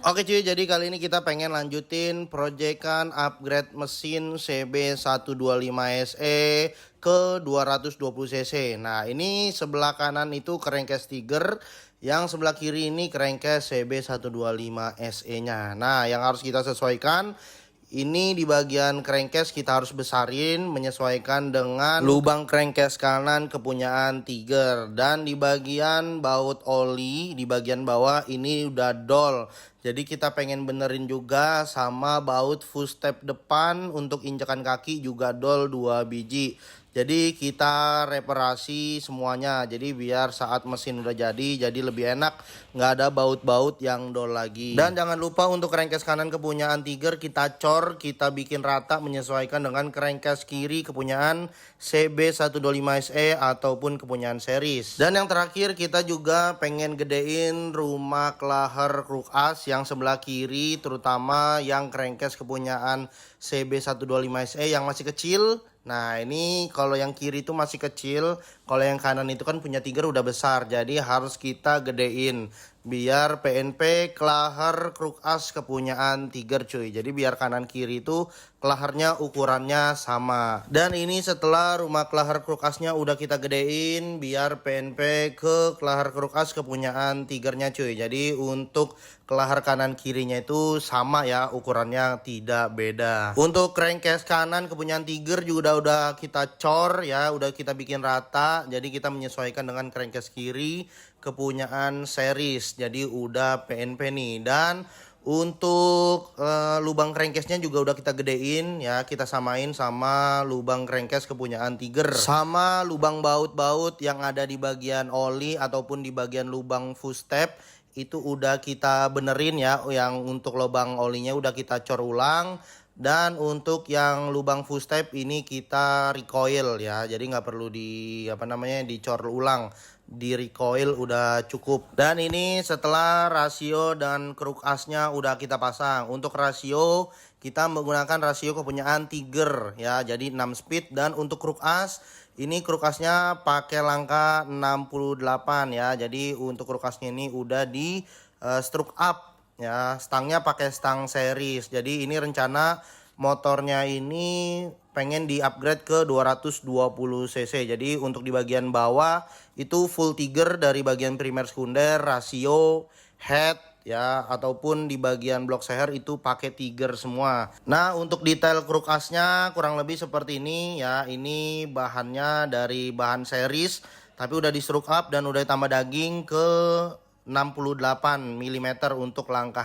Oke cuy, jadi kali ini kita pengen lanjutin proyekan upgrade mesin CB125SE ke 220 cc. Nah, ini sebelah kanan itu crankcase Tiger, yang sebelah kiri ini crankcase CB125SE-nya. Nah, yang harus kita sesuaikan ini di bagian crankcase kita harus besarin menyesuaikan dengan lubang crankcase kanan kepunyaan Tiger, dan di bagian baut oli di bagian bawah ini udah dol. Jadi kita pengen benerin juga sama baut footstep depan untuk injakan kaki juga dol 2 biji. Jadi kita reparasi semuanya. Jadi biar saat mesin udah jadi lebih enak, nggak ada baut-baut yang dol lagi. Dan jangan lupa untuk crankcase kanan kepunyaan Tiger kita cor, kita bikin rata menyesuaikan dengan crankcase kiri kepunyaan CB125SE ataupun kepunyaan series. Dan yang terakhir kita juga pengen gedein rumah klaher kruk as yang sebelah kiri, terutama yang crankcase kepunyaan CB125SE yang masih kecil. Nah, ini kalau yang kiri itu masih kecil, kalau yang kanan itu kan punya Tiger udah besar, jadi harus kita gedein biar PNP klaher kruk as kepunyaan Tiger cuy. Jadi biar kanan kiri itu klahernya ukurannya sama. Dan ini setelah rumah klaher kruk asnya udah kita gedein biar PNP ke klaher kruk as kepunyaan Tigernya cuy. Jadi untuk klaher kanan kirinya itu sama ya, ukurannya tidak beda. Untuk crankcase kanan kepunyaan Tiger juga udah kita cor ya, udah kita bikin rata. Jadi kita menyesuaikan dengan crankcase kiri kepunyaan series. Jadi udah PNP nih. Dan untuk lubang crankcase-nya juga udah kita gedein ya, kita samain sama lubang crankcase kepunyaan Tiger. Sama lubang baut-baut yang ada di bagian oli ataupun di bagian lubang footstep itu udah kita benerin ya. Yang untuk lubang olinya udah kita cor ulang. Dan untuk yang lubang footstep ini kita recoil ya, jadi nggak perlu dicor ulang, di recoil udah cukup. Dan ini setelah rasio dan kruk asnya udah kita pasang. Untuk rasio kita menggunakan rasio kepunyaan Tiger ya, jadi 6 speed. Dan untuk kruk as ini kruk asnya pakai langkah 68 ya, jadi untuk kruk asnya ini udah di stroke up ya, stangnya pakai stang series. Jadi ini rencana motornya ini pengen di upgrade ke 220 cc. Jadi untuk di bagian bawah itu full Tiger dari bagian primer sekunder, rasio, head ya, ataupun di bagian blok seher itu pakai Tiger semua. Nah, untuk detail kruk asnya kurang lebih seperti ini ya. Ini bahannya dari bahan series tapi udah di stroke up dan udah ditambah daging ke 68 mm untuk langkah.